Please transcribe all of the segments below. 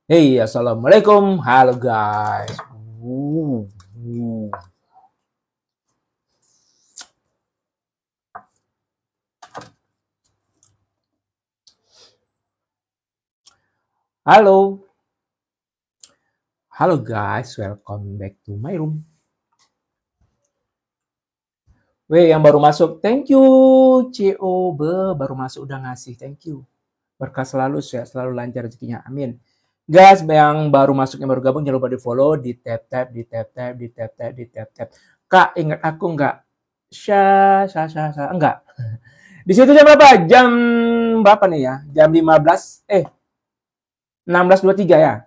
Hey, assalamualaikum, halo guys. Uh, uh. Halo, halo guys, welcome back to my room. Weh, yang baru masuk, thank you, CO, baru masuk udah ngasih, thank you. Berkah selalu, sehat selalu, lancar rezekinya, amin. Guys, yang baru masuk, yang baru gabung, jangan lupa di follow, di tap, di tap, di tap, di tap. Kak, ingat aku nggak? Enggak. Di situ jam berapa? Jam berapa nih ya? Jam 15, 16.23 ya?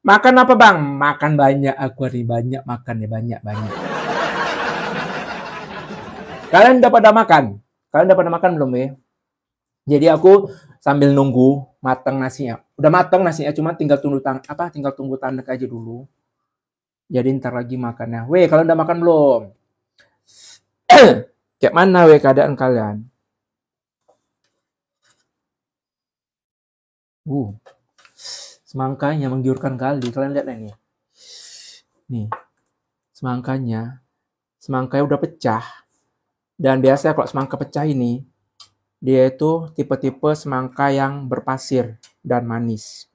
Makan apa bang? Makan banyak aku hari banyak makan ya banyak. Kalian udah pada makan? Kalian udah pada makan belum ya? Jadi aku sambil nunggu matang nasinya. Udah matang nasinya, cuma tinggal tunggu tinggal tunggu tanek aja dulu. Jadi ntar lagi makannya. Weh, kalian udah makan belum? Kayak mana weh keadaan kalian? Uh, semangkanya menggiurkan kali. Kalian lihat nih. Nih, semangkanya. Semangkanya udah pecah. Dan biasanya kalau semangka pecah ini, dia itu tipe-tipe semangka yang berpasir dan manis.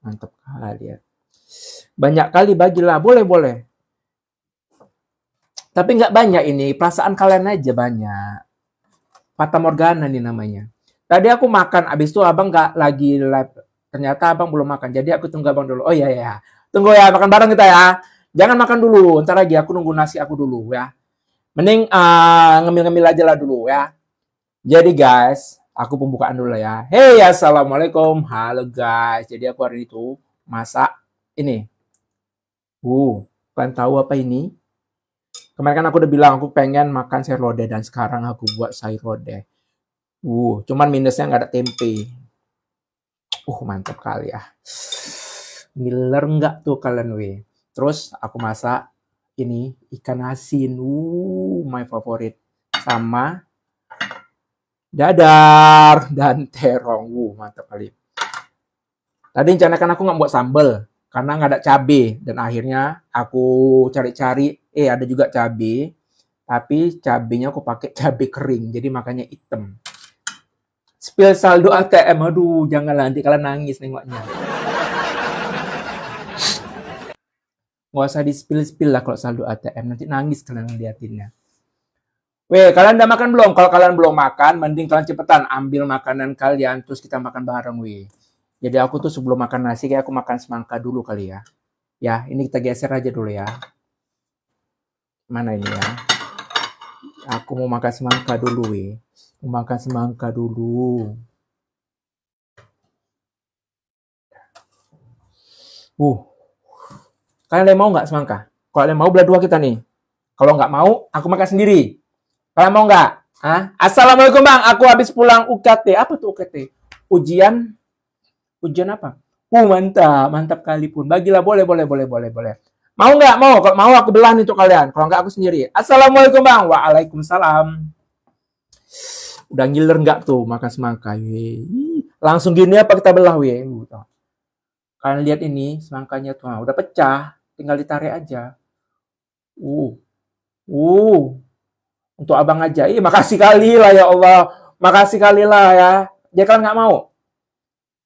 Mantap kali ya. Banyak kali bagilah, boleh. Tapi nggak banyak ini, perasaan kalian aja banyak. Fata Morgana nih namanya. Tadi aku makan, abis itu abang nggak lagi live. Ternyata abang belum makan, jadi aku tunggu abang dulu. Oh iya ya, tunggu ya, makan bareng kita ya. Jangan makan dulu, ntar lagi aku nunggu nasi aku dulu ya. Mending ngemil-ngemil aja lah dulu ya. Jadi guys, aku pembukaan dulu ya. Hey, assalamualaikum, halo guys. Jadi aku hari itu masak ini. Kalian tahu apa ini? Kemarin kan aku udah bilang aku pengen makan sayur lodeh dan sekarang aku buat sayur lodeh. Cuman minusnya nggak ada tempe. Mantap kali ya. Ngiler nggak tuh kalian weh. Terus aku masak ini ikan asin. My favorite. Sama dadar dan terong. Mantap kali. Tadi rencana kan aku nggak buat sambal karena nggak ada cabe dan akhirnya aku cari-cari, ada juga cabe, tapi cabenya aku pakai cabe kering, jadi makanya hitam. Spill saldo ATM, aduh janganlah nanti kalian nangis nengoknya. Nggak usah di spill lah kalau saldo ATM, nanti nangis kalian ngeliatinnya. Weh, kalian udah makan belum? Kalau kalian belum makan, mending kalian cepetan ambil makanan kalian, terus kita makan bareng, weh. Jadi aku tuh sebelum makan nasi, kayak aku makan semangka dulu kali ya. Ya, ini kita geser aja dulu ya. Mana ini ya? Aku mau makan semangka dulu, weh. Mau makan semangka dulu. Kalian mau nggak semangka? Kalau kalian mau, belah dua kita nih. Kalau nggak mau, aku makan sendiri. Kalian mau nggak? Assalamualaikum bang, aku habis pulang UKT. Apa tuh UKT? Ujian? Ujian apa? Mantap kali pun. Bagilah, boleh. Mau nggak? Mau. Kalau mau aku belah nih untuk kalian. Kalau nggak aku sendiri. Assalamualaikum bang. Waalaikumsalam. Udah ngiler nggak tuh makan semangka? Langsung gini apa kita belah? Kalian lihat ini semangkanya tuh, udah pecah. Tinggal ditarik aja. Uh, uh, untuk abang aja. Makasih kali lah ya Allah. Makasih kali lah ya. Dia kan nggak mau.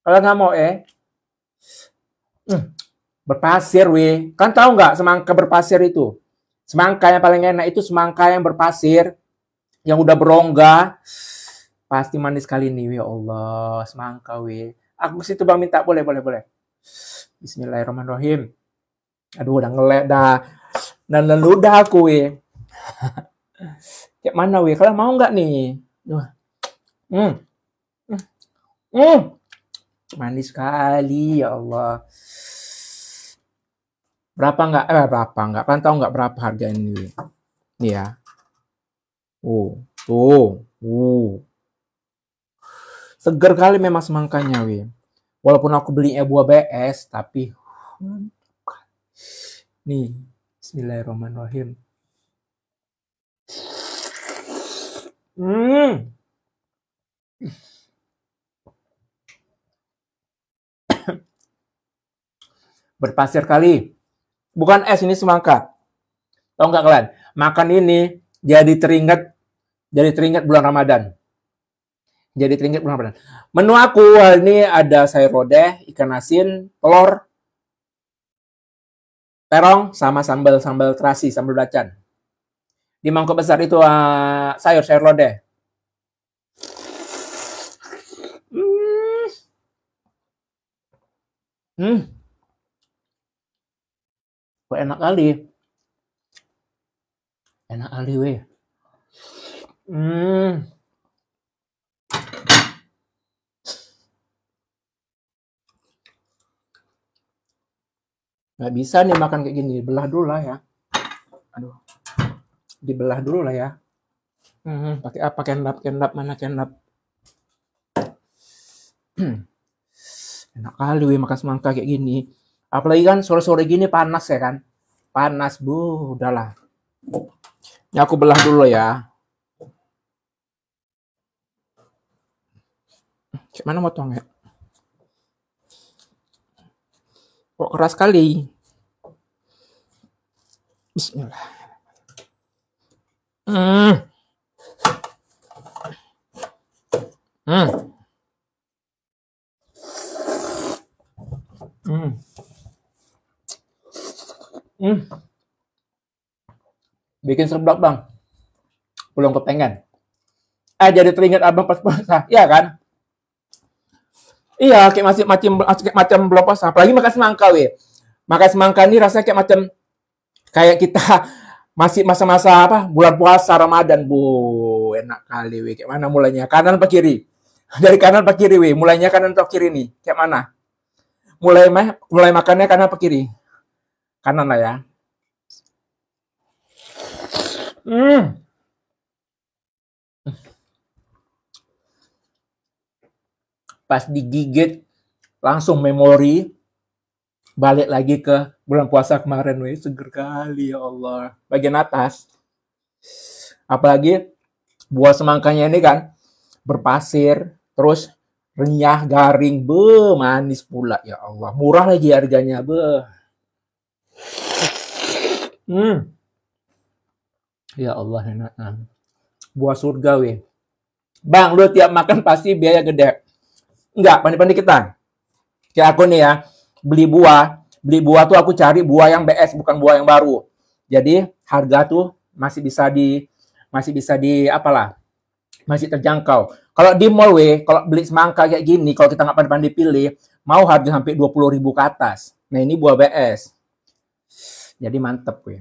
Kalian nggak mau berpasir weh. Kan tahu nggak semangka berpasir itu? Semangka yang paling enak itu semangka yang berpasir, yang udah berongga. Pasti manis kali ini, ya Allah. Semangka weh. Aku situ bang minta, boleh. Bismillahirrahmanirrahim. Aduh, udah ngelek dah. Dan ludah aku weh. Kayak mana weh? Kalian mau nggak nih? Hmm. Manis sekali, ya Allah. Berapa nggak? Kan tahu nggak berapa harga ini? Nih ya. Tuh. Seger kali memang semangkanya, weh. Walaupun aku belinya buah BS, tapi nih, bismillahirrahmanirrahim. Berpasir kali. Bukan es, ini semangka. Tahu nggak kalian? Makan ini jadi teringat bulan Ramadan. Jadi teringat bulan Ramadan. Menu aku hari ini ada sayur lodeh, ikan asin, telur, terong, sama sambal terasi, sambal belacan. Di mangkok besar itu sayur lodeh. Enak kali. Enak kali weh. Nggak bisa nih makan kayak gini, belah dulu lah ya. Aduh, dibelah dulu lah ya. Pakai apa? Kendap, mana kendap? Enak kali weh makan semangka kayak gini. Apalagi kan sore-sore gini panas ya kan? Panas, bu, udahlah. Ini aku belah dulu ya. Kayak mana motongnya? Kok keras sekali. Bismillah. Bikin seblak bang. Belum kepengen. Jadi teringat abang pas puasa, iya kan? Iya, kayak macam belum puasa. Apalagi makan semangka, weh. Makan semangka ini rasanya kayak kita masih masa-masa bulan puasa Ramadan, bu. Enak kali, weh. Kayak mana mulainya? Kanan apa kiri? Dari kanan apa kiri, weh? Mulainya kanan atau kiri nih? Kayak mana? Mulai makannya kanan apa kiri? Kanan lah ya. Pas digigit langsung memori balik lagi ke bulan puasa kemarin, weh, seger kali ya Allah. Bagian atas, apalagi buah semangkanya ini kan berpasir, terus renyah, garing, manis pula ya Allah. Murah lagi harganya, Ya Allah, enak. Buah surga, weh. Bang, lu tiap makan pasti biaya gede. Enggak, pandai-pandai kita. Kayak aku nih ya, beli buah tuh aku cari buah yang BS, bukan buah yang baru. Jadi harga tuh masih bisa di apalah, masih terjangkau. Kalau di mall, kalau beli semangka kayak gini, kalau kita nggak pandai-pandai pilih, mau harga sampai 20.000 ke atas. Nah ini buah BS, jadi mantep, weh.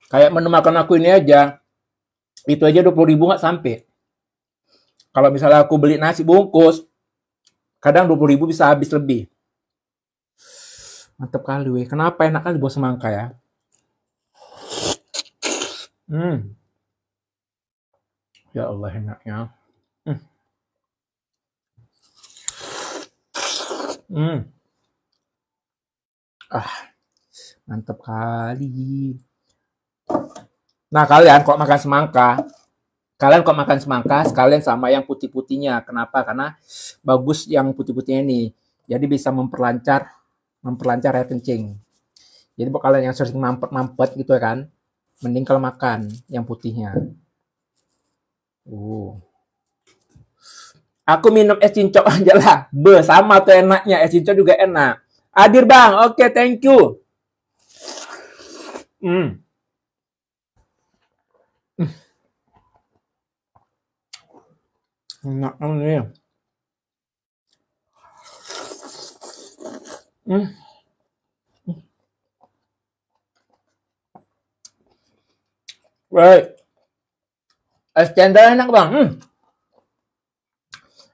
Kayak menu makan aku ini aja, itu aja 20.000 nggak sampai. Kalau misalnya aku beli nasi bungkus, kadang 20.000 bisa habis lebih. Mantap kali, weh. Kenapa enak kali buah semangka ya? Ya Allah, enaknya. Mantap kali. Nah, kalian kok makan semangka, sekalian sama yang putih-putihnya. Kenapa? Karena bagus yang putih-putihnya ini. Jadi bisa memperlancar air kencing. Jadi buat kalian yang sering mampet gitu ya kan, mending kalau makan yang putihnya. Aku minum es cincok aja lah. Sama tuh enaknya. Es cincok juga enak. Hadir bang, oke, thank you. Enak nih. Right. Es cendol enak bang.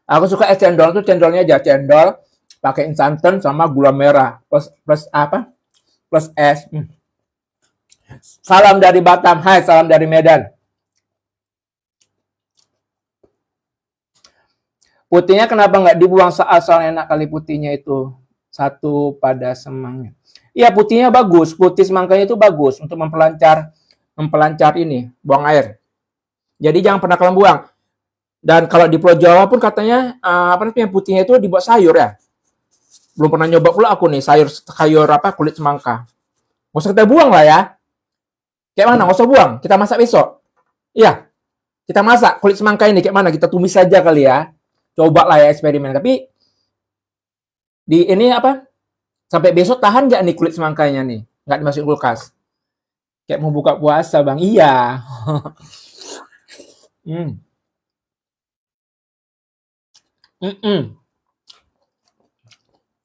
Aku suka es cendol tuh cendolnya aja cendol pakai santan sama gula merah plus es. Salam dari Batam. Hai, salam dari Medan. Putihnya kenapa nggak dibuang seasal, enak kali putihnya itu. Satu pada semangnya. Iya, putihnya bagus. Putih semangkanya itu bagus untuk memperlancar ini, buang air. Jadi jangan pernah kalian buang. Dan kalau di Pulau Jawa pun katanya apa namanya putihnya itu dibuat sayur ya. Belum pernah nyoba pula aku nih sayur apa kulit semangka. Nggak usah kita buang lah ya. Kayak mana? Nggak usah buang. Kita masak besok. Iya, kita masak kulit semangka ini kayak mana? Kita tumis saja kali ya. Coba lah ya eksperimen. Tapi di ini apa? Sampai besok tahan nggak nih kulit semangkanya nih? Nggak dimasukin kulkas. Kayak mau buka puasa bang. Iya.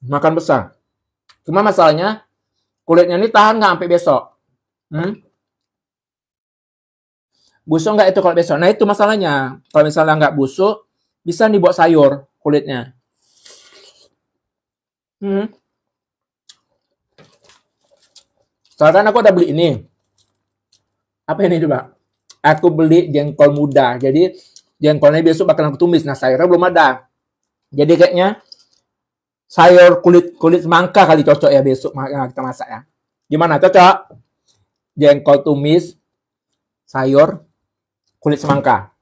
Makan besar. Cuma masalahnya kulitnya ini tahan nggak sampai besok? Busuk nggak itu kalau besok? Nah itu masalahnya. Kalau misalnya nggak busuk, bisa dibuat sayur kulitnya. Soalnya aku udah beli ini. Apa ini coba? Aku beli jengkol muda. Jadi jengkolnya besok bakal aku tumis. Nah sayurnya belum ada. Jadi kayaknya sayur kulit semangka kali cocok ya besok kita masak ya. Gimana cocok? Jengkol tumis, sayur, kulit semangka.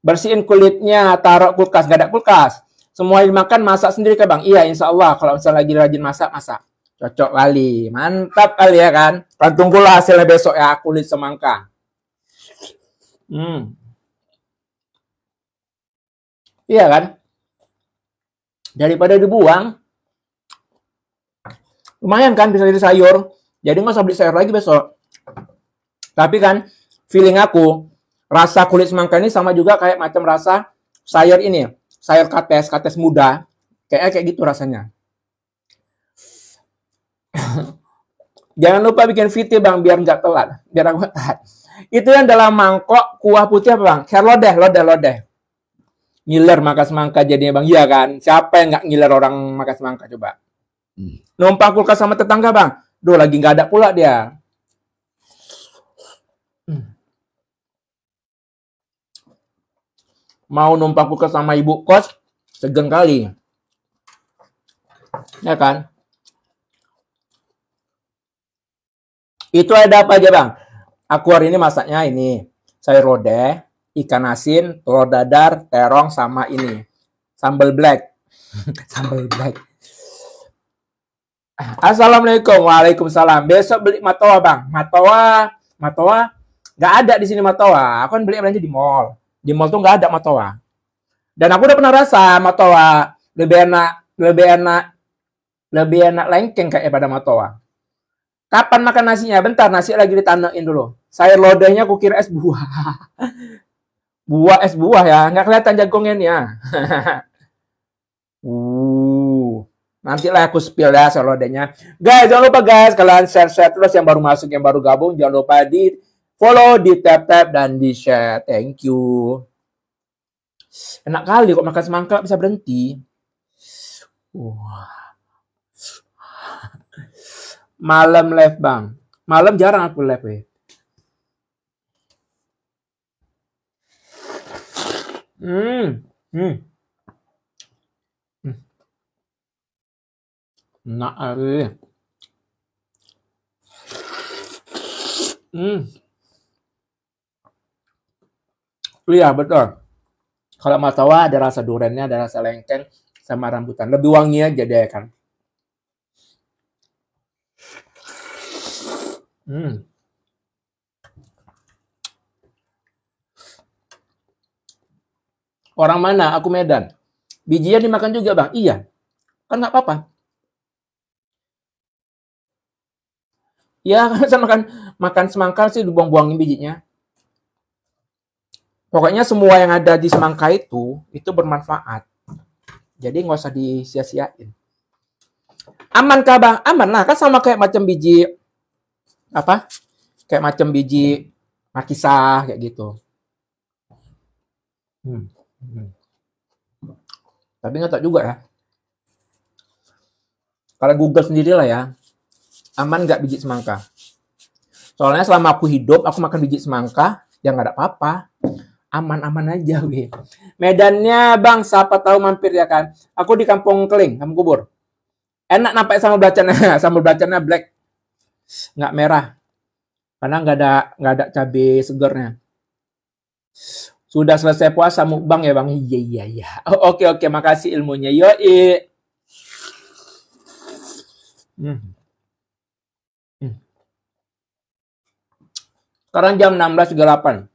Bersihin kulitnya, taruh kulkas. Gak ada kulkas. Semua dimakan masak sendiri kan bang? Iya insya Allah. Kalau misalnya lagi rajin masak. Cocok kali. Mantap kali ya kan? Tunggulah hasilnya besok ya kulit semangka. Iya kan? Daripada dibuang, lumayan kan bisa jadi sayur. Jadi nggak usah beli sayur lagi besok. Tapi kan feeling aku rasa kulit semangka ini sama juga kayak macam rasa sayur ini, sayur kates muda, kayak gitu rasanya. Jangan lupa bikin VT bang biar nggak telat, biar aku tahan. Itu yang dalam mangkok kuah putih apa bang? Lodeh. Ngiler makan semangka jadinya bang, iya kan? Siapa yang nggak ngiler orang makan semangka coba? Numpang kulkas sama tetangga bang, duh lagi nggak ada pula dia. Mau numpang kulkas sama ibu kos, segen kali. Ya kan? Itu ada apa aja bang? Aku hari ini masaknya ini, sayur lodeh, ikan asin, telur dadar, terong, sama ini, sambal black. Sambal black. Assalamualaikum. Waalaikumsalam. Besok beli matoa bang. Matoa nggak ada di sini matoa. Aku kan beli belanja di mall. Di mall tuh nggak ada matoa. Dan aku udah pernah rasa matoa lebih enak lengkeng kayak pada matoa. Kapan makan nasinya? Bentar, nasi lagi ditanekin dulu. Sayur lodehnya aku kira es buah. Es buah ya, nggak kelihatan jagongnya nih ya. Nanti lah aku spill ya sayur lodehnya. Guys, jangan lupa guys, kalian share terus yang baru masuk, yang baru gabung. Jangan lupa di follow, di tap dan di share. Thank you. Enak kali kok makan semangka bisa berhenti. Malam live bang. Malam jarang aku live ya. Enak kali. Iya betul. Kalau matawa ada rasa duriannya, ada rasa lengkeng sama rambutan. Lebih wangi aja deh kan. Orang mana? Aku Medan. Bijinya dimakan juga bang? Iya. Kan nggak apa-apa. Ya, kan makan semangka sih dibuang-buangin bijinya. Pokoknya semua yang ada di semangka itu bermanfaat. Jadi nggak usah disia-siain. Aman kah bang? Aman lah, kan sama kayak macam biji apa? Kayak macam biji makisah kayak gitu. Tapi nggak tahu juga ya. Kalau Google sendiri lah ya. Aman nggak biji semangka? Soalnya selama aku hidup, aku makan biji semangka, ya nggak ada apa-apa. Aman-aman aja, weh. Medannya, bang, siapa tahu mampir ya kan. Aku di Kampung Keling, Kampung Kubur. Enak nampak sambal belacannya, sambal belacannya black, nggak merah. Karena nggak ada cabai segernya. Sudah selesai puasa mukbang ya Bang? Iya, iya, iya. Oh, oke, oke. Makasih ilmunya. Yoi. Hmm. Hmm. Sekarang jam 16.38.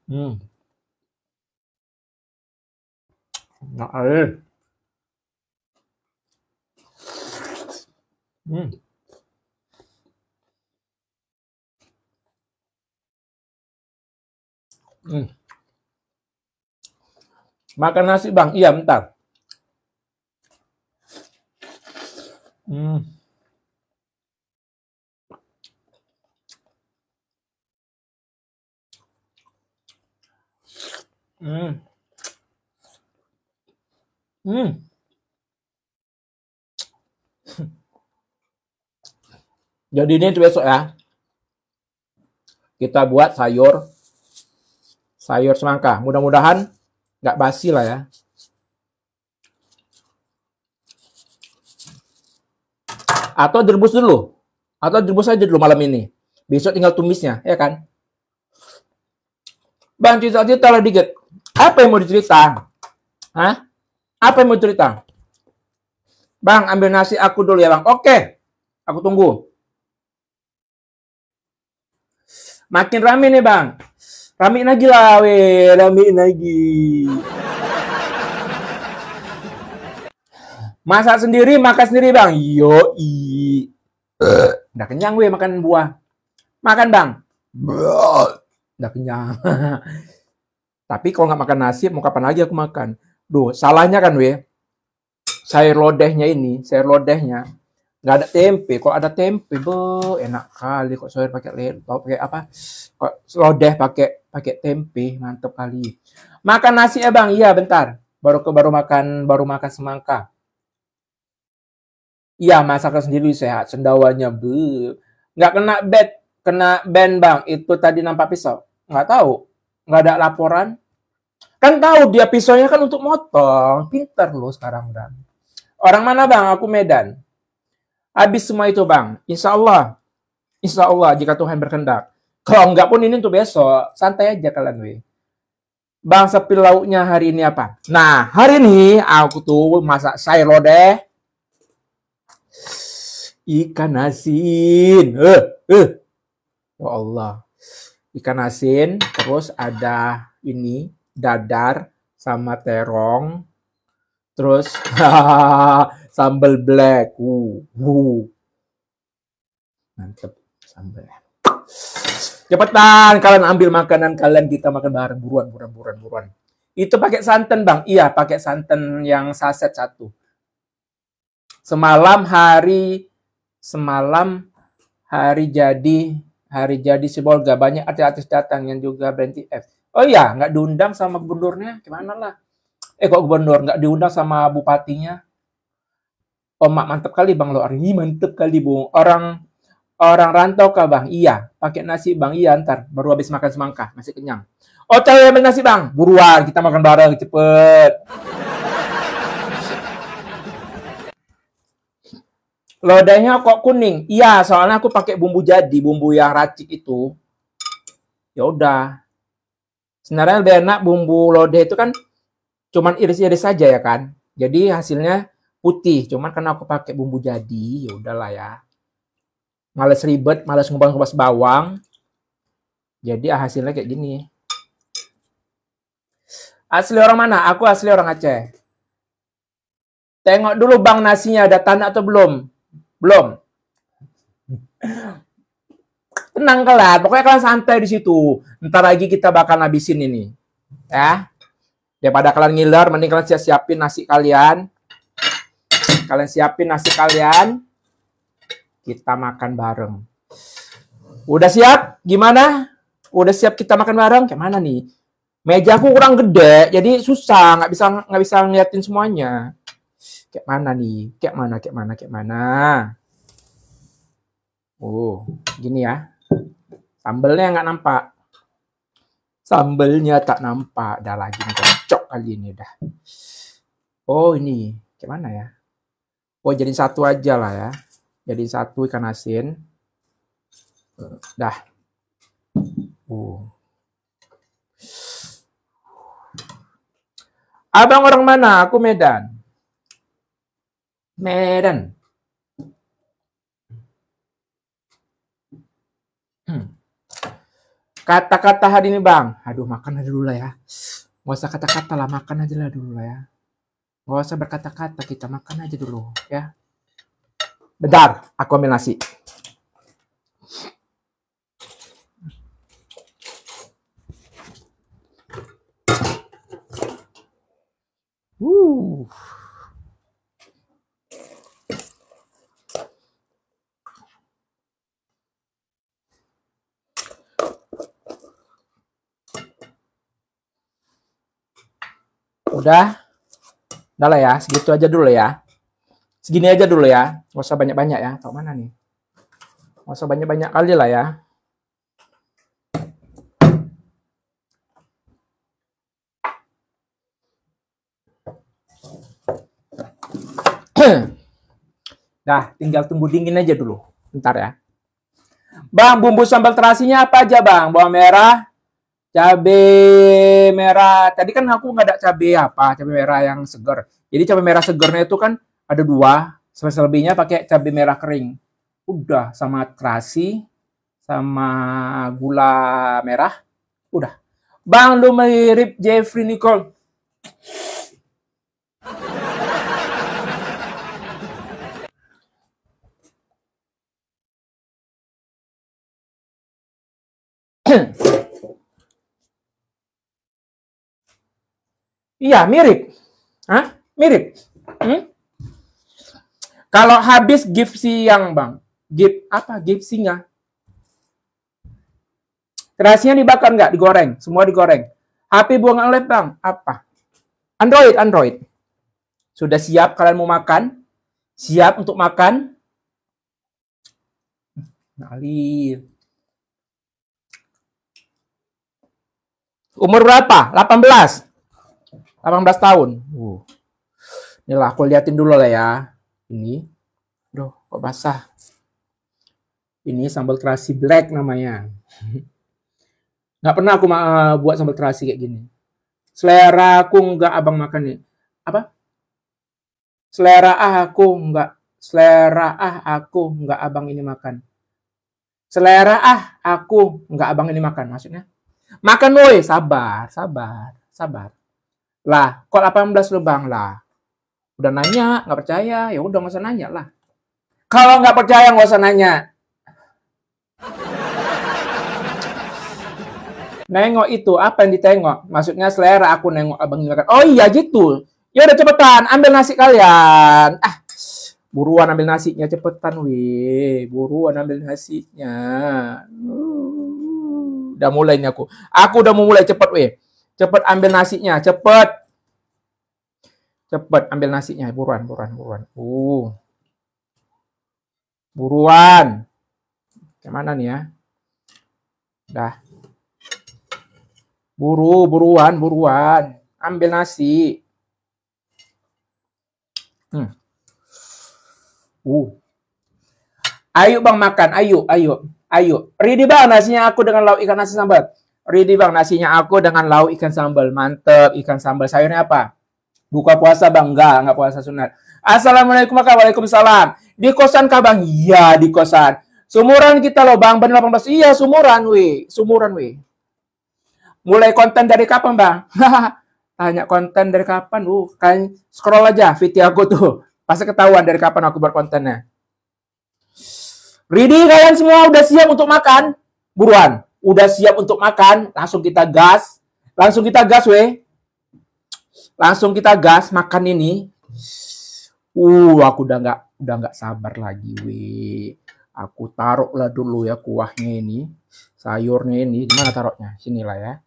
Hmm. Nah, Hmm. Hmm. Makan nasi Bang? Iya, bentar. Hmm. Hmm. Hmm. Jadi ini tuh besok ya, kita buat sayur semangka. Mudah-mudahan nggak basi lah ya. Atau direbus dulu. Atau direbus aja dulu malam ini. Besok tinggal tumisnya, ya kan? Bang, cerita-cerita lah dikit. Apa yang mau dicerita? Hah? Apa yang mau cerita? Bang, ambil nasi aku dulu ya, Bang. Oke. Aku tunggu. Makin rame nih, Bang. Ramein lagi lah, weh. Ramein lagi. Masak sendiri, makan sendiri, Bang. Yoi. Udah kenyang, weh, makan buah. Makan, Bang. Udah kenyang. Tapi kalau nggak makan nasi, mau kapan lagi aku makan? Duh, salahnya kan, weh. Sayur lodehnya nggak ada tempe. Kok ada tempe, enak kali kok sayur pakai apa? Kok lodeh pakai tempe, mantep kali. Makan nasi ya Bang, iya bentar. Baru makan semangka. Iya masakan sendiri sehat, sendawanya nggak kena ban Bang. Itu tadi nampak pisau, nggak tahu, nggak ada laporan. Kan tahu dia pisaunya kan untuk motong, pinter loh sekarang Bang. Orang mana Bang? Aku Medan. Habis semua itu Bang, insya Allah jika Tuhan berkehendak. Kalau enggak pun ini untuk besok, santai aja kalian weh. Bang, sepi lauknya hari ini apa? Nah, hari ini aku tuh masak sayur lodeh, ikan asin. Ya Allah. Ikan asin, terus ada ini dadar sama terong, terus sambal black. Mantep sambal. Cepetan kalian ambil makanan kalian, kita makan bareng, buruan. Itu pakai santan Bang? Iya, pakai santan yang saset satu. Semalam hari jadi si Bolga, banyak artis-artis datang yang juga brand TF. Oh iya, nggak diundang sama gubernurnya, gimana lah? Kok gubernur nggak diundang sama bupatinya? Oh mak mantep kali Bang lo, hari ini mantep kali Bung. Orang rantau kah Bang? Iya. Pakai nasi Bang? Iya, ntar. Baru habis makan semangka. Masih kenyang. Oh, cewek ambil nasi Bang? Buruan. Kita makan bareng. Cepet. Lodehnya kok kuning? Iya, soalnya aku pakai bumbu jadi. Bumbu yang racik itu. Ya udah. Sebenarnya lebih enak bumbu lodeh itu kan cuman iris-iris saja ya kan. Jadi hasilnya putih. Cuman karena aku pakai bumbu jadi, ya udahlah ya. Males ribet, males ngupas-ngupas bawang. Jadi hasilnya kayak gini. Asli orang mana? Aku asli orang Aceh. Tengok dulu Bang nasinya ada tanah atau belum? Belum. Tenang kalian, pokoknya kalian santai di situ. Ntar lagi kita bakal habisin ini. Ya. Daripada kalian ngiler, mending kalian siapin nasi kalian. Kalian siapin nasi kalian. Kita makan bareng. Udah siap? Gimana? Udah siap kita makan bareng? Kayak mana nih? Mejaku kurang gede, jadi susah, nggak bisa ngeliatin semuanya. Kayak mana nih? Kayak mana? Oh, gini ya. Sambelnya nggak nampak. Sambelnya tak nampak. Dah lagi nih, cocok kali ini dah. Oh, ini. Kayak mana ya? Oh, jadi satu aja lah ya. Jadi satu ikan asin. Dah. Uh. Abang orang mana? Aku Medan. Medan. Kata-kata hari ini bang. Aduh, makan aja dulu lah ya. Gak usah kata-kata lah, makan aja lah dulu lah ya. Gak usah berkata-kata, kita makan aja dulu ya. Bentar, aku ambil nasi. Udah lah ya, segitu aja dulu ya. Segini aja dulu ya, nggak usah banyak-banyak ya. Tahu mana nih? Nggak usah banyak-banyak kali lah ya. Dah, tinggal tunggu dingin aja dulu. Bentar ya. Bang, bumbu sambal terasinya apa aja bang? Bawang merah, cabai merah. Tadi kan aku nggak ada cabai apa, cabai merah yang segar. Jadi cabai merah segarnya itu kan ada 2, selebihnya pakai cabai merah kering. Udah, sama terasi, sama gula merah. Udah. Bang, lu mirip Jeffrey Nicole. Iya, mirip. Hah? Mirip. Kalau habis gift siang, bang. Gift apa? Gift singa. Terasinya dibakar nggak? Digoreng. Semua digoreng. HP buang lab, bang. Apa? Android. Sudah siap kalian mau makan? Siap untuk makan? Ngalir. Umur berapa? 18 tahun. Inilah aku liatin dulu lah ya. Ini. Duh, kok basah. Ini sambal terasi black namanya. Nggak pernah aku buat sambal terasi kayak gini. Selera aku nggak abang makan nih. Apa? Selera aku nggak abang ini makan. Selera aku nggak abang ini makan. Maksudnya? Makan woi, sabar. Lah, kok 18 lu bang lah. Udah nanya, nggak percaya, ya udah nggak usah nanya lah. Kalau nggak percaya nggak usah nanya. Nengok itu apa yang ditengok? Maksudnya selera aku nengok abang ini makan. Oh iya gitu. Ya udah cepetan, ambil nasi kalian. Buruan ambil nasinya cepetan weh. Buruan ambil nasinya. Udah mulai nih aku. Aku udah mau mulai cepet weh. Cepet ambil nasinya, cepet. Cepet ambil nasinya, buruan. Buruan. Gimana nih ya? Dah. Buruan. Ambil nasi. Ayo bang makan, ayo. Ready bang nasinya aku dengan lauk ikan nasi sambal. Ready bang nasinya aku dengan lauk ikan sambal. Mantep, ikan sambal. Sayurnya apa? Buka puasa bang? Enggak puasa sunat. Assalamualaikum warahmatullahi wabarakatuh. Di kosan kah bang? Iya di kosan. Sumuran kita loh bang, bener 18. Iya sumuran weh. Mulai konten dari kapan bang? Tanya konten dari kapan? Kan scroll aja video aku tuh. Pasti ketahuan dari kapan aku buat kontennya. Ready kalian semua udah siap untuk makan? Buruan. Udah siap untuk makan? Langsung kita gas weh. Langsung kita gas makan ini. Aku udah nggak sabar lagi weh. Aku taruh lah dulu ya kuahnya ini. Sayurnya ini. Gimana taruhnya? Sinilah ya.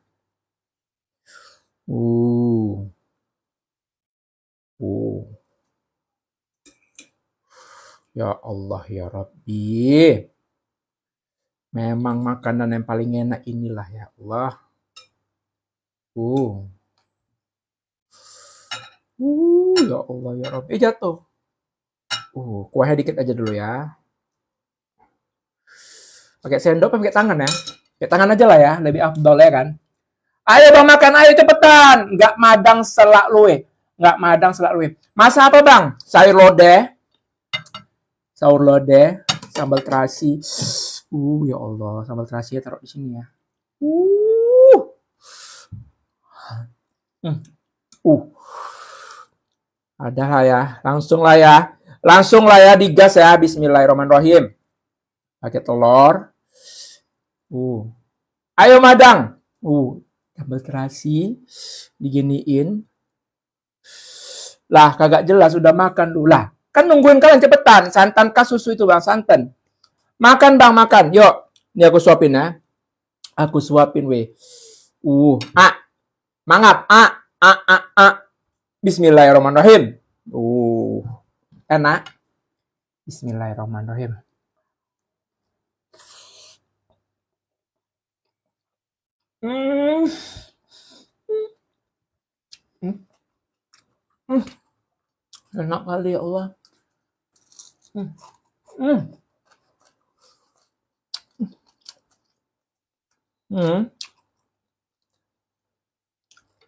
Ya Allah ya Rabbi. Memang makanan yang paling enak inilah ya Allah. Ya Allah ya Rabbi. Jatuh. Kuahnya dikit aja dulu ya. Pakai sendok, pakai tangan ya. tangan aja lah ya, lebih afdol ya kan. Ayo bang makan, ayo cepetan. Nggak madang selak luwe. Nggak madang selak luwe. Masa apa bang? Sayur lodeh, sambal terasi. Ya Allah, sambal terasi ya taruh di sini ya. Hmm. Ada lah ya, langsung lah ya digas ya. Bismillahirrahmanirrahim. Pakai telur. Ayo madang. Sambal terasi diginiin. Lah kagak jelas udah makan dulu lah. Kan nungguin kalian cepetan. Santan kah susu itu bang, santan. Makan bang, makan. Yuk, ini aku suapin ya. Aku suapin weh. Mangap. Bismillahirrahmanirrahim. Enak. Bismillahirrahmanirrahim. Enak kali ya Allah.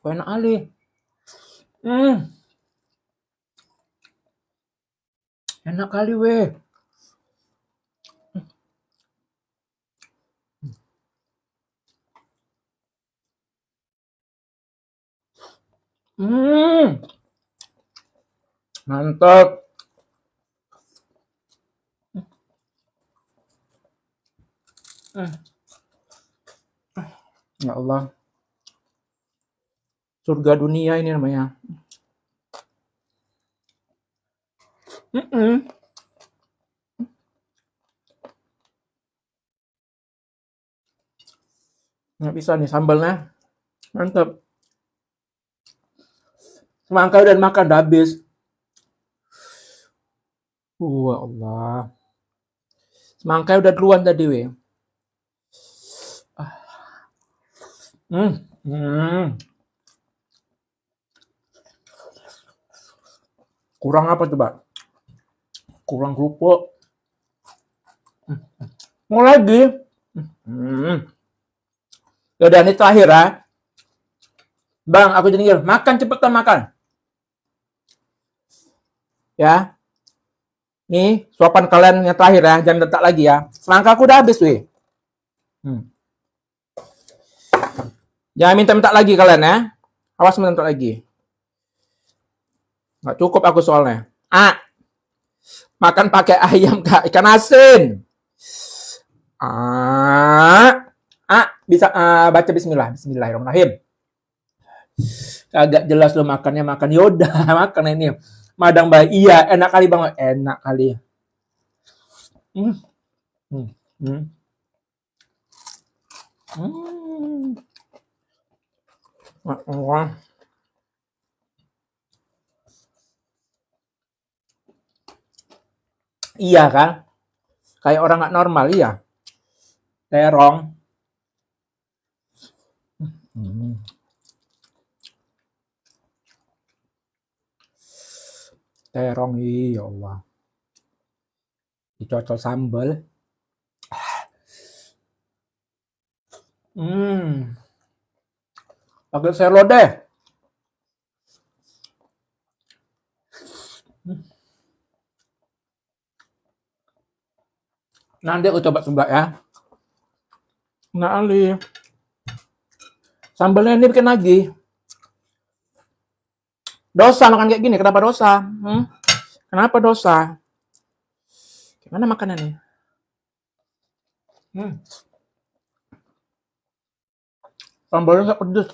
Enak kali. Enak kali weh. Mantap. Ya Allah. Surga dunia ini namanya. Nggak bisa nih sambalnya. Mantap. Semangka udah makan udah habis. Allah. Semangka udah duluan tadi weh. Kurang apa coba? Kurang kerupuk. Mau lagi? Yaudah ini terakhir ya. Bang, aku jadi makan cepetan makan. Ya. Nih, suapan kalian yang terakhir ya, jangan letak lagi ya. Semangka aku udah habis weh. Jangan minta-minta lagi kalian ya. Awas minta lagi. Nggak cukup aku soalnya. Makan pakai ayam kak, ikan asin. Bisa baca bismillah. Bismillahirrahmanirrahim. Agak jelas lo makannya makan. Yaudah, makan ini. Madang bayi. Iya, enak kali bang. Enak kali. Iya kan? Kayak orang nggak normal, iya. Terong. Terong, ya Allah. Dicocol sambal. Pakai sayur lodeh. Nanti aku coba sebelah ya. Nah, Ali. Sambalnya ini bikin lagi. Dosa makan kayak gini, kenapa dosa? Kenapa dosa? Gimana makanannya? Sambalnya nggak pedes.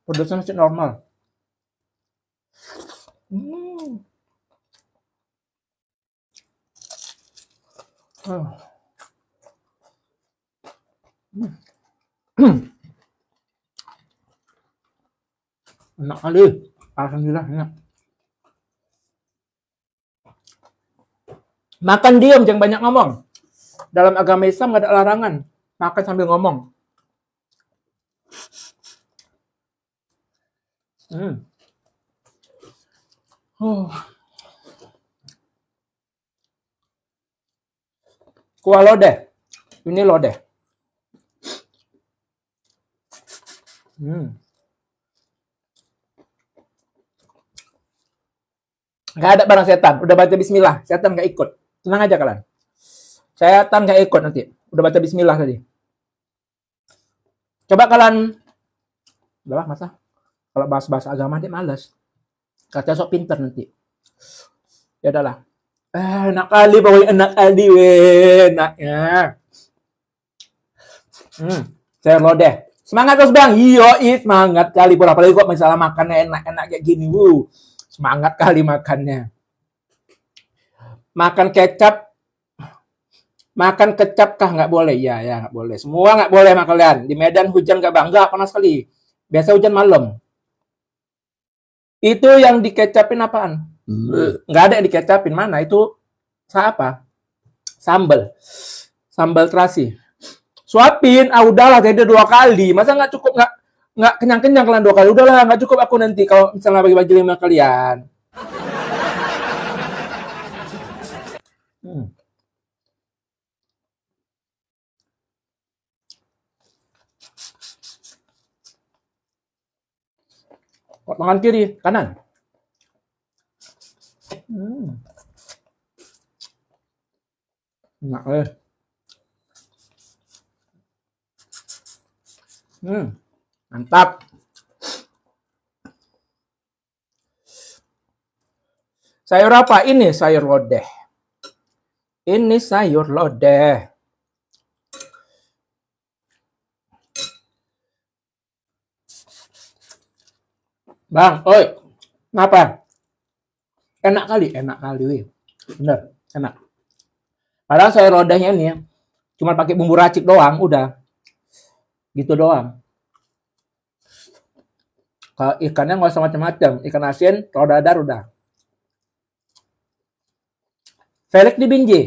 Pedesnya masih normal. Enak kali. Alhamdulillah enak. Makan diam, jangan banyak ngomong. Dalam agama Islam nggak ada larangan. Makan sambil ngomong. Kuah lodeh. Ini lodeh. Nggak ada barang setan. Udah baca bismillah. Setan nggak ikut. Tenang aja kalian. Setan nggak ikut nanti. Udah baca bismillah tadi. Coba kalian. Udah masa. Kalau bahas-bahas agama dia males. Kata sok pinter nanti. Ya udahlah. Enak kali pokoknya enak kali weh. Enaknya. Sayur lodeh. Semangat terus bang. Iya, semangat kali. Apalagi kok misalnya makannya enak-enak kayak gini. Semangat kali makannya. Makan kecap kah nggak boleh? Ya nggak boleh. Semua nggak boleh sama kalian. Di Medan hujan nggak bang? Nggak, panas sekali. Biasa hujan malam. Itu yang dikecapin apaan? Nggak ada yang dikecapin. Mana? Itu apa? Sambal terasi. Suapin. Udahlah, jadi 2 kali. Masa nggak cukup? Nggak kenyang-kenyang kalian 2 kali. Udahlah, nggak cukup aku nanti kalau misalnya bagi-bagi 5 kalian. Tangan kiri, kanan. Enak mantap. Sayur apa? Ini sayur lodeh. Ini sayur lodeh. Bang, oi. Kenapa? Enak kali, wih. Bener, enak. Padahal sayur lodehnya ini cuma pakai bumbu racik doang, udah. Gitu doang. Kalau ikannya nggak usah macam-macam. Ikan asin, telur dadar udah. Velek di Binjai.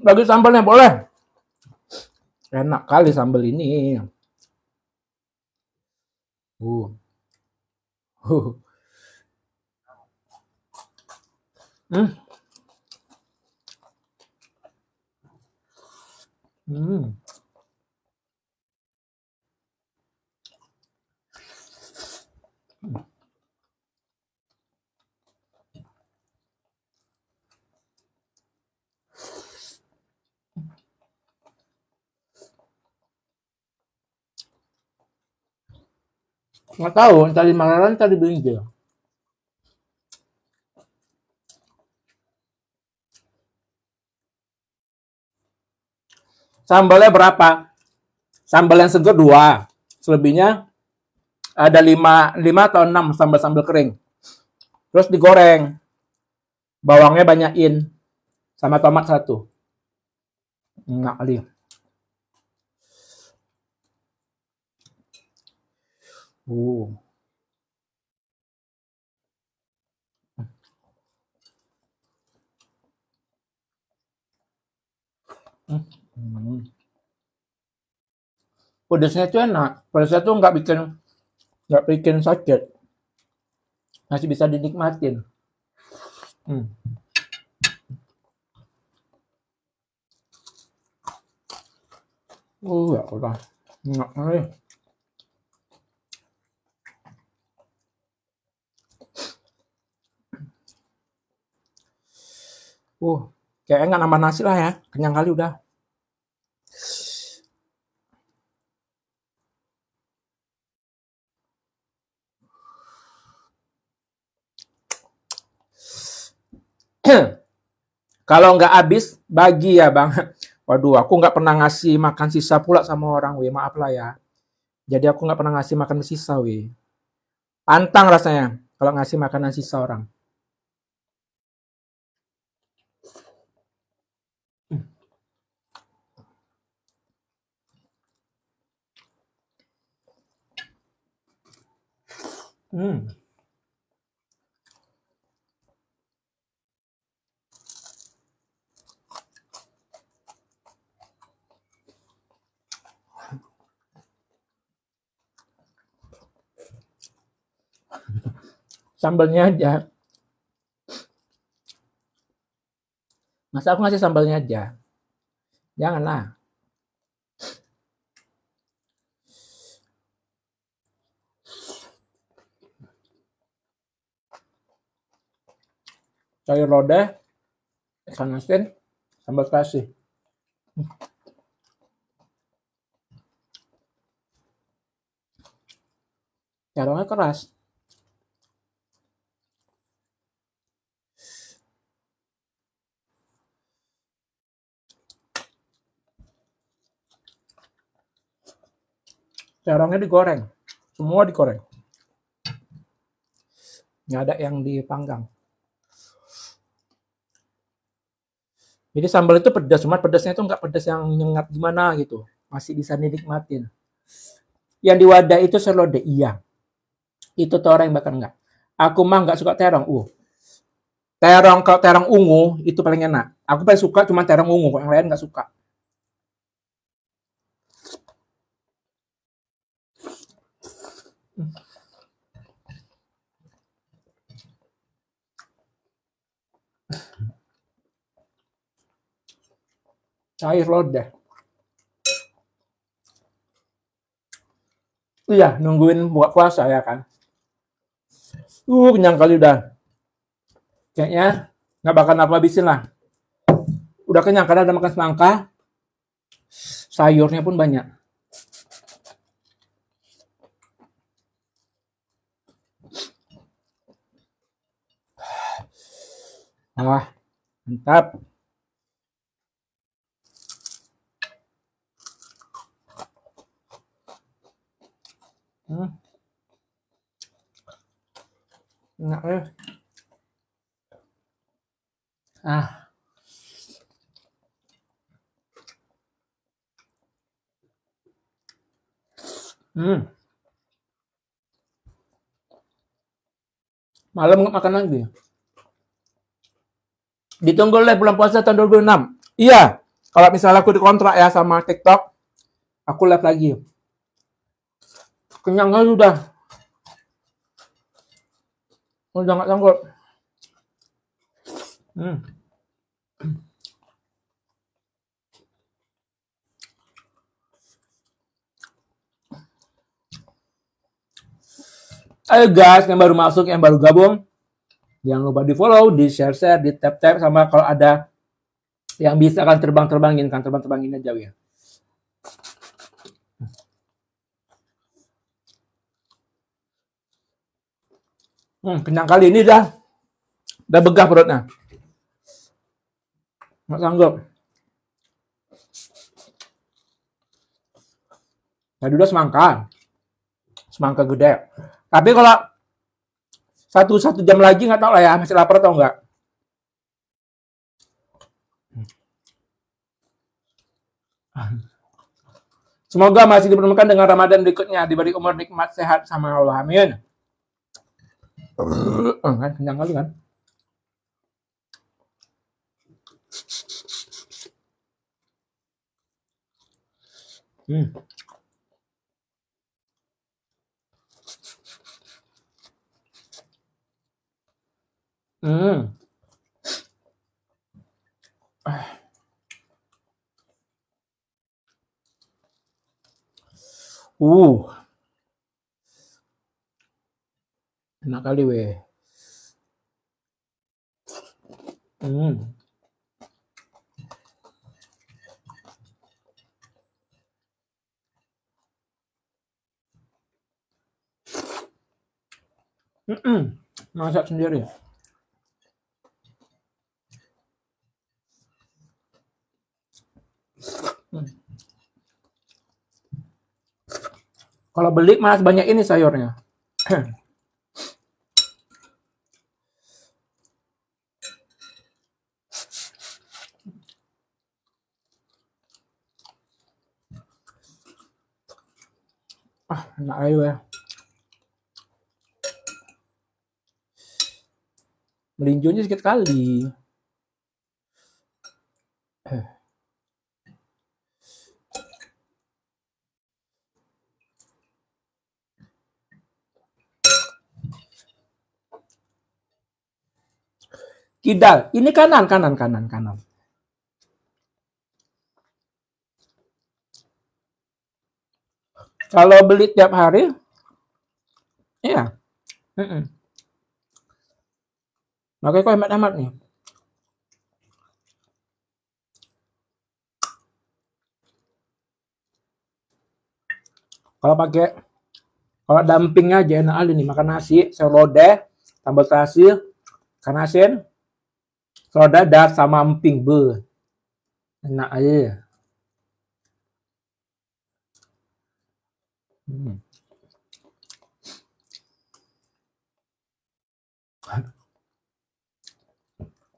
Bagi sambalnya boleh. Enak kali sambal ini. Nggak tahu, tadi Malaran tadi Binjai. Sambalnya berapa? Sambal yang seger 2. Selebihnya ada 5 atau 6 sambal-sambal kering. Terus digoreng. Bawangnya banyakin. Sama tomat 1. Enak kali. Pedasnya itu enak. Pedasnya tuh nggak bikin sakit. Masih bisa dinikmatin. Ya udah. Enak kali. Kayaknya nggak nambah nasi lah ya. Kenyang kali udah. Kalau nggak habis, bagi ya bang. Waduh, aku nggak pernah ngasih makan sisa pula sama orang, weh. Maaf lah ya. Jadi aku nggak pernah ngasih makan sisa, weh. Pantang rasanya kalau ngasih makanan sisa orang. Sambalnya aja. Masa aku ngasih sambalnya aja? Janganlah. Sayur lodeh, ikan asin, sambal terasi. Terongnya keras. Terongnya digoreng. Semua digoreng. Nggak ada yang dipanggang. Jadi sambal itu pedas, cuma pedasnya itu nggak pedas yang nyengat gimana gitu. Masih bisa dinikmatin. Yang di wadah itu serlode, iya. Itu terong bakar nggak. Aku mah nggak suka terong. Terong, kalau terong ungu itu paling enak. Aku paling suka cuma terong ungu, yang lain nggak suka. Sayur lodeh. Iya, nungguin buka puasa ya kan. Kenyang kali udah. Kayaknya nggak bakal apa habisin lah. Udah kenyang karena ada makan semangka. Sayurnya pun banyak. Wah, mantap. Enak ya. Ah. Malam nggak makan lagi. Ditunggu oleh bulan puasa tahun 2006. Iya, kalau misalnya aku dikontrak ya sama TikTok, aku live lagi. Kenyang kali udah. Udah nggak sanggup. Ayo guys, yang baru masuk, yang baru gabung, jangan lupa di follow, di share, di tap, sama kalau ada yang bisa kan terbangin aja ya. Kenyang kali ini udah begah perutnya. Nggak sanggup. Tadi udah semangka gede. Tapi kalau satu jam lagi nggak tahu lah ya, masih lapar atau enggak. Semoga masih dipertemukan dengan Ramadan berikutnya, diberi umur nikmat sehat sama Allah. Amin. Kan kenyang kali kan. Enak kali weh. Masak sendiri. Kalau beli malah banyak ini sayurnya. Enak aja ya. Melinjonya sedikit kali. Kidal, ini kanan. Kalau beli tiap hari, iya. Makanya kok hemat amat nih. Kalau dumping aja enak aja nih, makan nasi, sayur lodeh, sambal terasi, ikan asin, telur dadar sama emping, be. Enak aja. Hmm.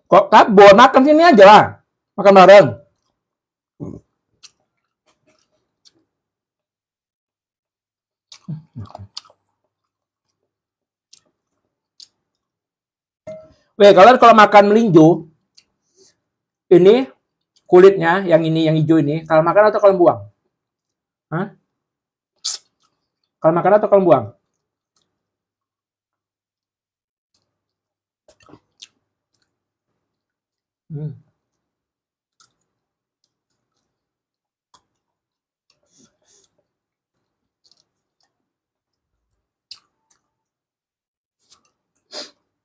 Kok kabur, makan sini aja lah. Makan bareng. Weh, kalian kalau makan melinjo, ini kulitnya, yang ini, yang hijau ini, kalau makan atau kalian buang? Hah? Kalau makan atau kalian buang? Hmm.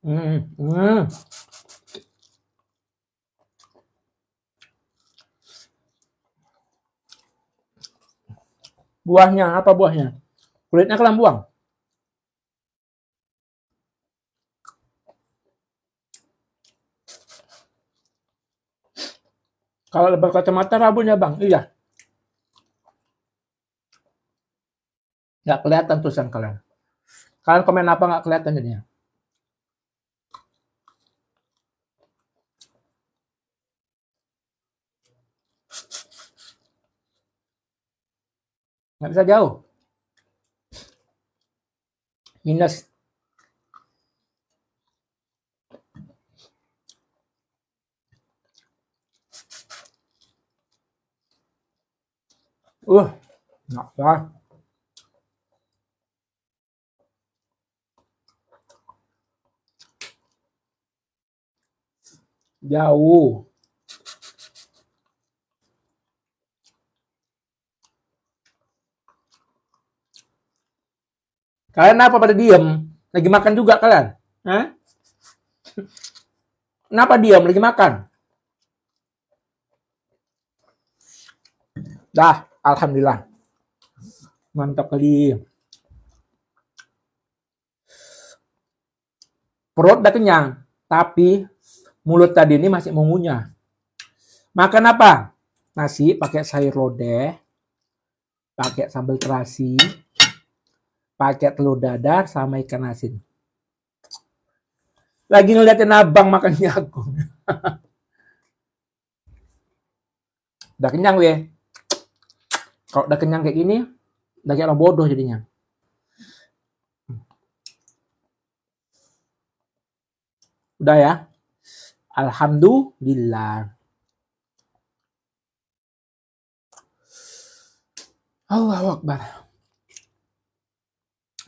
Hmm. Buahnya, apa buahnya? Kulitnya kalian buang? Kalau lebar kacamata rabunnya bang, iya. Nggak kelihatan tulisan kalian. Kalian komen apa nggak kelihatan jadinya? Nggak bisa jauh. Minus. Nggak lah. Jauh. Kalian apa pada diem? Lagi makan juga kalian? Hah? Kenapa diem? Lagi makan? Dah, alhamdulillah. Mantap kali. Perut udah kenyang, tapi mulut tadi ini masih mau ngunyah. Makan apa? Nasi pakai sayur lodeh, pakai sambal terasi, pakai telur dadar sama ikan asin. Lagi ngeliatin abang makan jagung. Udah kenyang weh. Kalau udah kenyang kayak gini, udah kayak orang bodoh jadinya. Udah ya. Alhamdulillah. Allahu Akbar.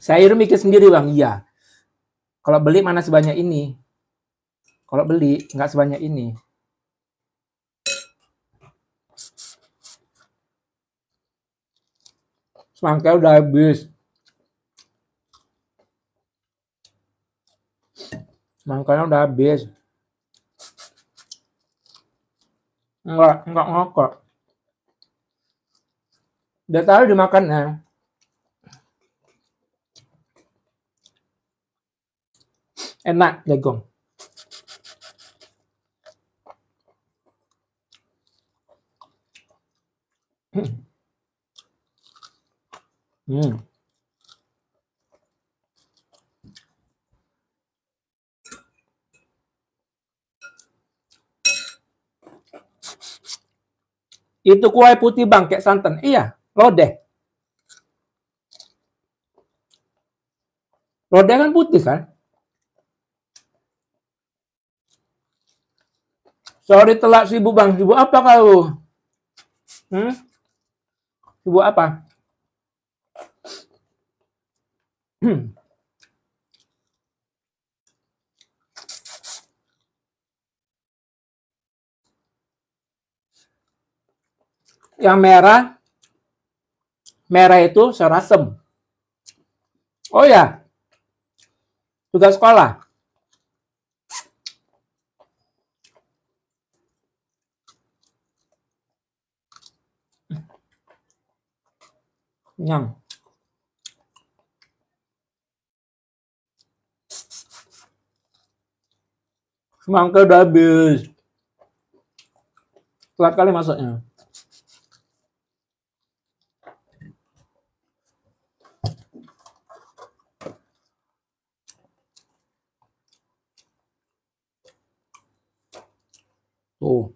Saya mikir sendiri bang, iya. Kalau beli mana sebanyak ini? Kalau beli nggak sebanyak ini. Semangka udah habis. Semangkanya udah habis. Enggak ngokok. Udah tahu dimakan ya. Enak jagung. Hmm. Itu kue putih bang, kayak santan. Iya, lodeh. Lodeh kan putih kan? Sorry telat sibuk bang. Sibuk apa kau? Sibuk apa? Yang merah Merah itu sayur asem. Oh ya, tugas sekolah. Kenyang. Semangka udah habis. Telat kali masuknya. Tuh.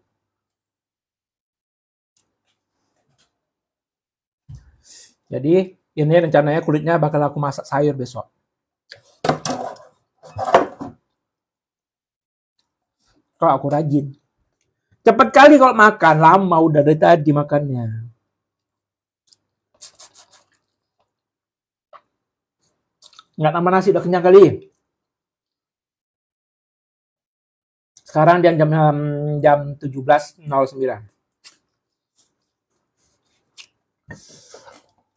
Jadi ini rencananya kulitnya bakal aku masak sayur besok. Kalau aku rajin. Cepet kali kalau makan, lama udah dari tadi makannya. Nggak nambah nasi, udah kenyang kali. Sekarang jam 17.09.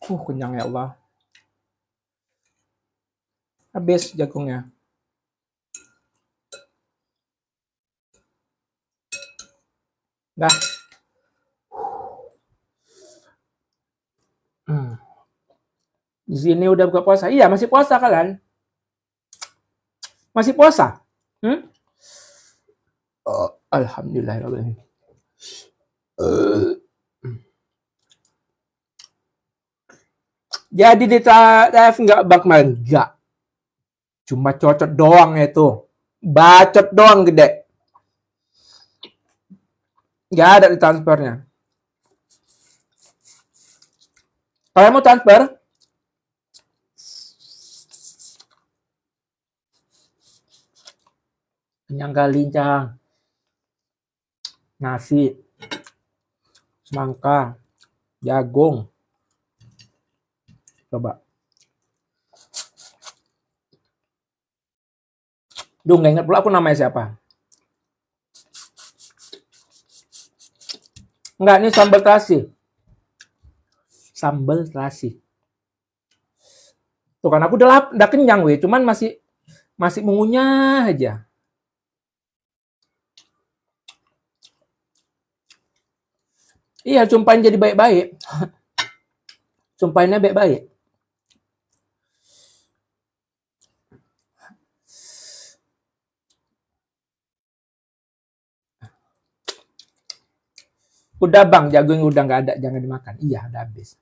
Kenyang ya Allah. Habis jagungnya. Dah. Di sini udah buka puasa. Iya, masih puasa kalian? Masih puasa? Oh, alhamdulillah. Jadi di TF nggak bakal nggak. Cuma cocok doang itu. Bacot doang gede. Nggak ada di transfernya. Kalian mau transfer? Kenyang kali, Cang. Nasi. Semangka. Jagung. Coba. Duh, nggak ingat pula aku namanya siapa. Enggak, ini sambal terasi. Sambal terasi. Tuh kan aku udah kenyang weh, cuman masih mengunyah aja. Iya, sumpahin jadi baik-baik. Sumpahinnya baik-baik. Udah bang, jagung udah nggak ada, jangan dimakan. Iya, udah habis.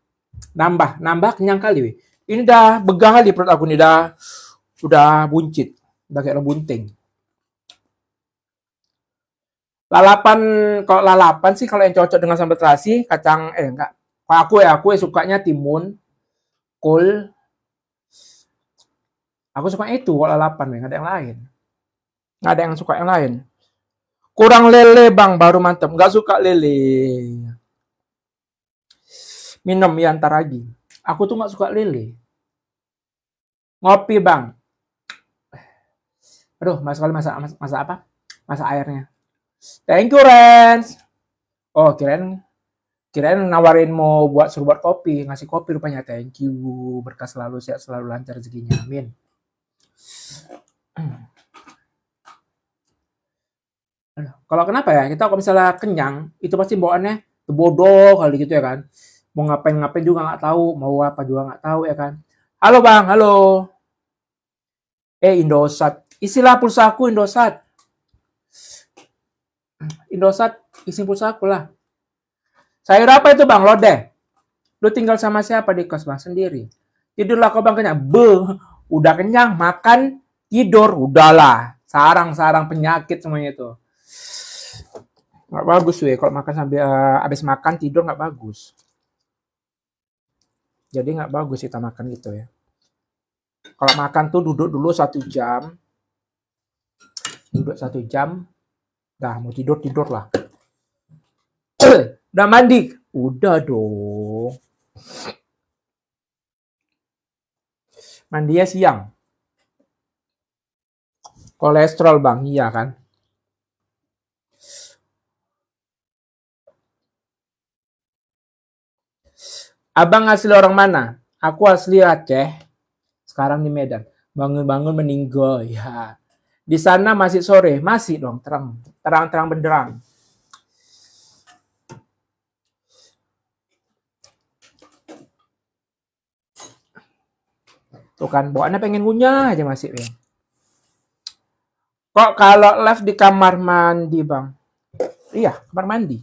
Nambah kenyang kali weh. Ini udah begang kali perut aku nih, udah buncit, udah kayak bunting. Lalapan, kalau lalapan sih kalau yang cocok dengan sambal terasi, kacang enggak. Kalau aku sukanya timun, kol. Aku suka itu kalau lalapan, nggak ada yang lain. Nggak ada yang suka yang lain. Kurang lele bang, baru mantep. Nggak suka lele. Minum ya ntar lagi. Aku tuh nggak suka lele. Ngopi bang. Aduh, mas kali masa apa? Masa airnya. Thank you, Rens. Oh, kirain nawarin mau suruh buat kopi, ngasih kopi rupanya. Thank you, berkah selalu, sehat selalu, lancar rezekinya, amin. Kalau kenapa ya, kita kalau misalnya kenyang, itu pasti bawaannya bodoh kali gitu ya kan. Mau ngapain juga nggak tahu, mau apa juga nggak tahu ya kan. Halo bang, halo. Indosat, isilah pulsaku Indosat. Indosat, isi pulsaku lah. Sayur apa itu bang? Lodeh. Lu tinggal sama siapa di kos bang? Sendiri. Tidurlah kau bang kenyang. Udah kenyang, makan, tidur, udahlah. Sarang-sarang penyakit semuanya itu. Nggak bagus weh, kalau makan sambil habis makan tidur nggak bagus. Jadi nggak bagus kita makan gitu ya. Kalau makan tuh duduk dulu 1 jam. Duduk 1 jam. Dah mau tidur lah. Udah mandi? Udah dong. Mandinya siang. Kolesterol bang, iya kan? Abang asli orang mana? Aku asli Aceh. Sekarang di Medan. Bangun-bangun meninggal. Ya. Di sana masih sore. Masih dong. Terang. Terang-terang benderang. Tuh kan. Bawaannya pengen ngunyah aja masih. Ya. Kok kalau live di kamar mandi, Bang? Iya, kamar mandi.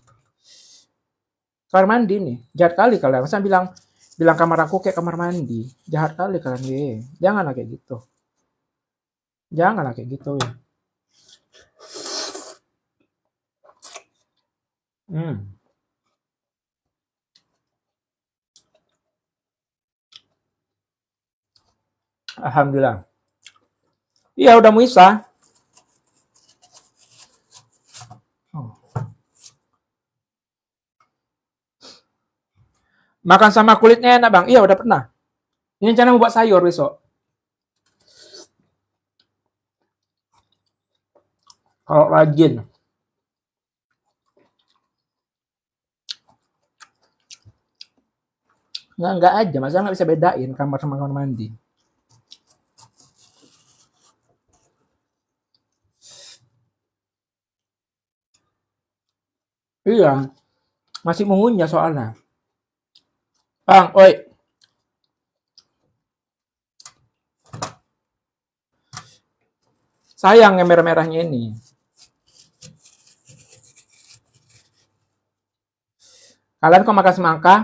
Kamar mandi nih. Jahat kali kalian. Masa bilang kamar aku kayak kamar mandi. Jahat kali kalian. Janganlah kayak gitu. Janganlah kayak gitu ya. Alhamdulillah. Iya udah mau isa. Makan sama kulitnya enak bang. Iya udah pernah. Ini rencana mau buat sayur besok. Kalau rajin. Enggak aja. Masa nggak bisa bedain kamar sama kamar mandi. Iya. Masih mengunyah soalnya. Bang, oi. Sayang yang merah-merahnya ini. Kalian kalau makan semangka,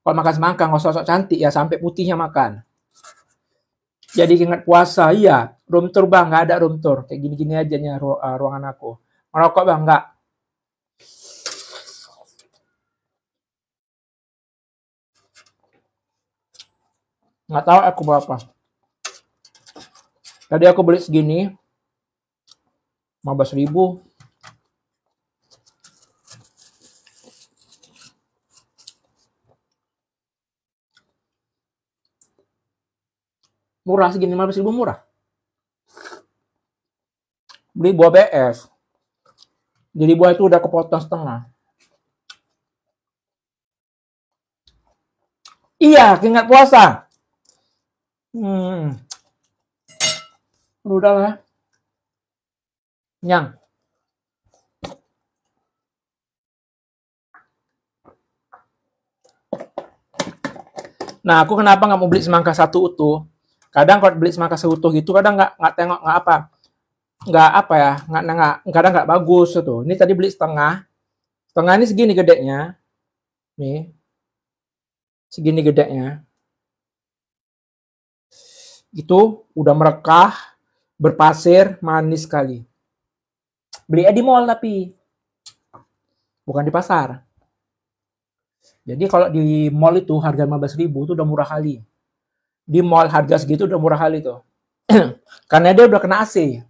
kalau makan semangka nggak sok-sok cantik ya, sampai putihnya makan. Jadi ingat puasa, iya. Room tour bang, nggak ada room tour. Kayak gini-gini aja nih ruangan aku. Merokok bang, nggak. Nggak tahu aku berapa. Tadi aku beli segini, 15.000. Murah segini, 15.000 murah. Beli buah BS. Jadi buah itu udah kepotong setengah. Iya, ingat puasa. Udahlah. Nyang. Nah, aku kenapa nggak mau beli semangka satu utuh? Kadang kalau beli semangka seutuh gitu, kadang nggak tengok nggak apa ya, kadang nggak bagus tuh. Ini tadi beli setengah ini segini gedenya, nih, segini gedenya. Itu udah merekah, berpasir, manis sekali. Beli di mall tapi bukan di pasar. Jadi kalau di mall itu harga 15.000 itu udah murah kali. Di mall harga segitu udah murah kali tuh. Karena dia udah kena AC.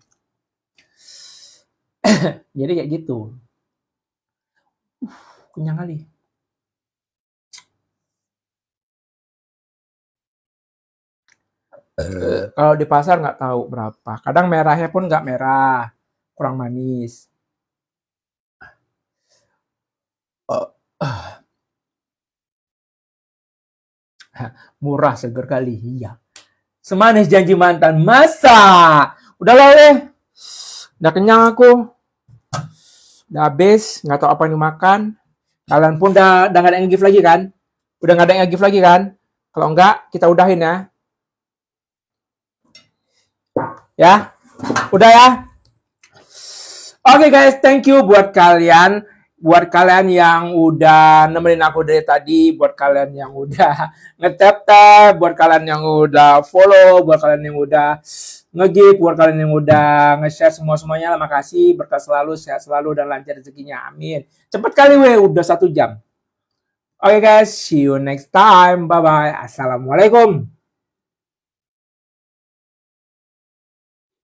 Jadi kayak gitu. Kenyang kali. Kalau di pasar nggak tahu berapa. Kadang merahnya pun nggak merah. Kurang manis. Murah seger kali. Iya. Semanis janji mantan. Masa? Udahlah weh. Udah kenyang aku. Udah habis. Nggak tahu apa yang dimakan. Kalian pun udah nggak ada yang gift lagi kan? Udah nggak ada yang gift lagi kan? Kalau enggak, kita udahin ya. Ya? Udah ya? Oke guys, thank you buat kalian. Buat kalian yang udah nemenin aku dari tadi, buat kalian yang udah nge-tap, buat kalian yang udah follow, buat kalian yang udah nge-give, buat kalian yang udah nge-share semuanya, makasih, berkah selalu, sehat selalu, dan lancar rezekinya, amin. Cepet kali weh, udah 1 jam. Oke guys, see you next time, bye-bye, assalamualaikum.